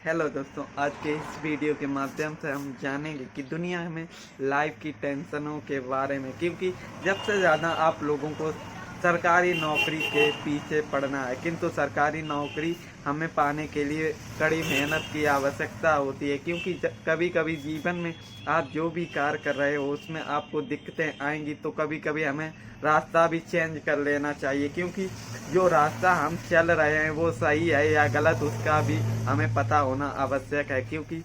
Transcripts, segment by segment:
Hello दोस्तों, आज के इस वीडियो के माध्यम से हम जानेंगे कि दुनिया में लाइफ की टेंशनों के बारे में, क्योंकि जब से ज़्यादा आप लोगों को सरकारी नौकरी के पीछे पड़ना है, किंतु सरकारी नौकरी हमें पाने के लिए कड़ी मेहनत की आवश्यकता होती है। क्योंकि कभी कभी जीवन में आप जो भी कार्य कर रहे हो उसमें आपको दिक्कतें आएंगी, तो कभी कभी हमें रास्ता भी चेंज कर लेना चाहिए। क्योंकि जो रास्ता हम चल रहे हैं वो सही है या गलत, उसका भी हमें पता होना आवश्यक है। क्योंकि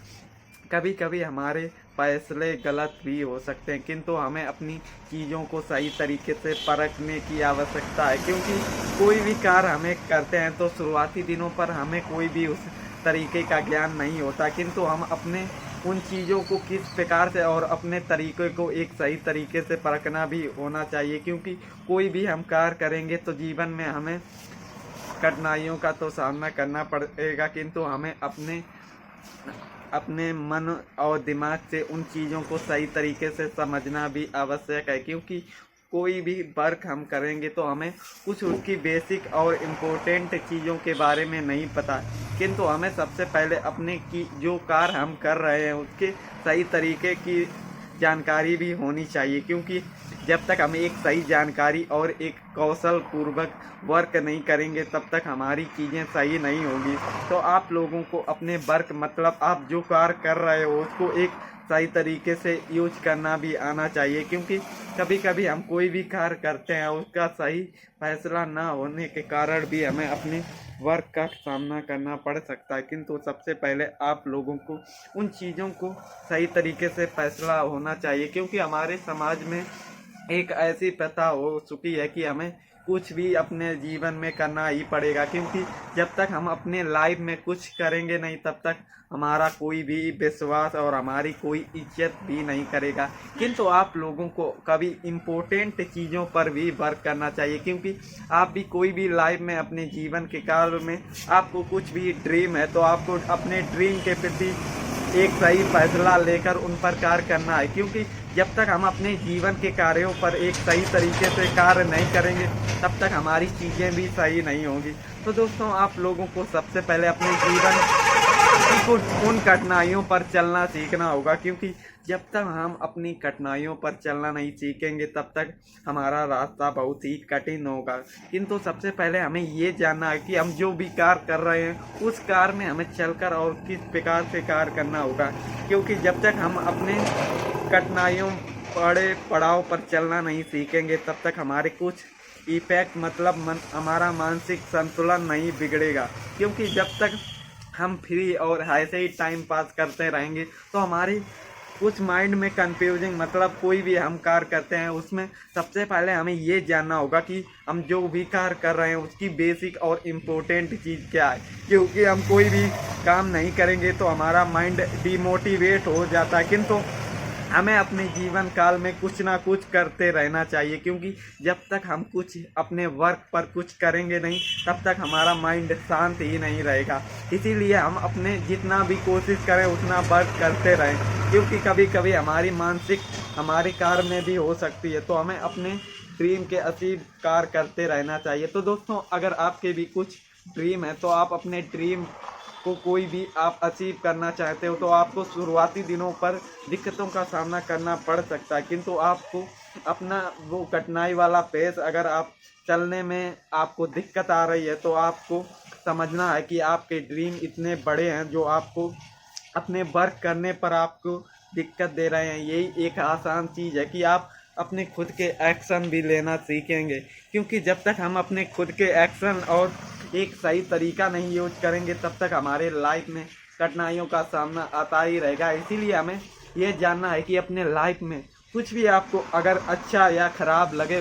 कभी कभी हमारे फैसले गलत भी हो सकते हैं, किंतु हमें अपनी चीज़ों को सही तरीके से परखने की आवश्यकता है। क्योंकि कोई भी कार्य हमें करते हैं तो शुरुआती दिनों पर हमें कोई भी उस तरीके का ज्ञान नहीं होता, किंतु हम अपने उन चीज़ों को किस प्रकार से और अपने तरीके को एक सही तरीके से परखना भी होना चाहिए। क्योंकि कोई भी हम कार्य करेंगे तो जीवन में हमें कठिनाइयों का तो सामना करना पड़ेगा, किंतु हमें अपने अपने मन और दिमाग से उन चीज़ों को सही तरीके से समझना भी आवश्यक है। क्योंकि कोई भी वर्क हम करेंगे तो हमें कुछ उसकी बेसिक और इम्पोर्टेंट चीज़ों के बारे में नहीं पता, किंतु हमें सबसे पहले अपने की जो कार्य हम कर रहे हैं उसके सही तरीके की जानकारी भी होनी चाहिए। क्योंकि जब तक हम एक सही जानकारी और एक कौशल पूर्वक वर्क नहीं करेंगे तब तक हमारी चीज़ें सही नहीं होंगी। तो आप लोगों को अपने वर्क मतलब आप जो कार्य कर रहे हो उसको एक सही तरीके से यूज करना भी आना चाहिए। क्योंकि कभी कभी हम कोई भी कार्य करते हैं उसका सही फैसला ना होने के कारण भी हमें अपने वर्क का सामना करना पड़ सकता है। किंतु सबसे पहले आप लोगों को उन चीज़ों को सही तरीके से फैसला होना चाहिए। क्योंकि हमारे समाज में एक ऐसी प्रथा हो चुकी है कि हमें कुछ भी अपने जीवन में करना ही पड़ेगा। क्योंकि जब तक हम अपने लाइफ में कुछ करेंगे नहीं तब तक हमारा कोई भी विश्वास और हमारी कोई इज्जत भी नहीं करेगा। किंतु आप लोगों को कभी इम्पोर्टेंट चीज़ों पर भी वर्क करना चाहिए। क्योंकि आप भी कोई भी लाइफ में अपने जीवन के कार्य में आपको कुछ भी ड्रीम है तो आपको अपने ड्रीम के प्रति एक सही फैसला लेकर उन पर कार्य करना है। क्योंकि जब तक हम अपने जीवन के कार्यों पर एक सही तरीके से कार्य नहीं करेंगे तब तक हमारी चीज़ें भी सही नहीं होंगी। तो दोस्तों, आप लोगों को सबसे पहले अपने जीवन को उन कठिनाइयों पर चलना सीखना होगा। क्योंकि जब तक हम अपनी कठिनाइयों पर चलना नहीं सीखेंगे तब तक हमारा रास्ता बहुत ही कठिन होगा। किंतु सबसे पहले हमें ये जानना है कि हम जो भी कार्य कर रहे हैं उस कार्य में हमें चलकर और किस प्रकार से कार्य करना होगा। क्योंकि जब तक हम अपने कठिनाइयों बड़े पड़ाव पर चलना नहीं सीखेंगे तब तक हमारे कुछ इफेक्ट मतलब हमारा मानसिक संतुलन नहीं बिगड़ेगा। क्योंकि जब तक हम फ्री और ऐसे ही टाइम पास करते रहेंगे तो हमारी कुछ माइंड में कंफ्यूजिंग मतलब कोई भी हम कार्य करते हैं उसमें सबसे पहले हमें ये जानना होगा कि हम जो भी कार्य कर रहे हैं उसकी बेसिक और इम्पोर्टेंट चीज़ क्या है। क्योंकि हम कोई भी काम नहीं करेंगे तो हमारा माइंड डिमोटिवेट हो जाता है। किंतु हमें अपने जीवन काल में कुछ ना कुछ करते रहना चाहिए। क्योंकि जब तक हम कुछ अपने वर्क पर कुछ करेंगे नहीं तब तक हमारा माइंड शांत ही नहीं रहेगा। इसीलिए हम अपने जितना भी कोशिश करें उतना वर्क करते रहें। क्योंकि कभी कभी हमारी मानसिक हमारे कार्य में भी हो सकती है, तो हमें अपने ड्रीम के अचीव कार्य करते रहना चाहिए। तो दोस्तों, अगर आपके भी कुछ ड्रीम है तो आप अपने ड्रीम को कोई भी आप अचीव करना चाहते हो तो आपको शुरुआती दिनों पर दिक्कतों का सामना करना पड़ सकता है। किंतु आपको अपना वो कठिनाई वाला फेस अगर आप चलने में आपको दिक्कत आ रही है तो आपको समझना है कि आपके ड्रीम इतने बड़े हैं जो आपको अपने वर्क करने पर आपको दिक्कत दे रहे हैं। यही एक आसान चीज़ है कि आप अपने खुद के एक्शन भी लेना सीखेंगे। क्योंकि जब तक हम अपने खुद के एक्शन और एक सही तरीका नहीं यूज करेंगे तब तक हमारे लाइफ में कठिनाइयों का सामना आता ही रहेगा। इसीलिए हमें ये जानना है कि अपने लाइफ में कुछ भी आपको अगर अच्छा या ख़राब लगे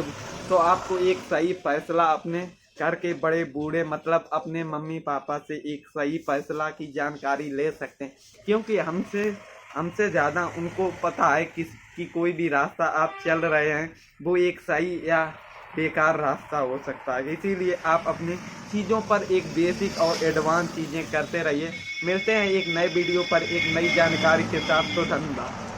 तो आपको एक सही फैसला अपने घर के बड़े बूढ़े मतलब अपने मम्मी पापा से एक सही फैसला की जानकारी ले सकते हैं। क्योंकि हमसे ज़्यादा उनको पता है कि कोई भी रास्ता आप चल रहे हैं वो एक सही या बेकार रास्ता हो सकता है। इसीलिए आप अपनी चीज़ों पर एक बेसिक और एडवांस चीज़ें करते रहिए। मिलते हैं एक नए वीडियो पर एक नई जानकारी के साथ। तो धन्यवाद।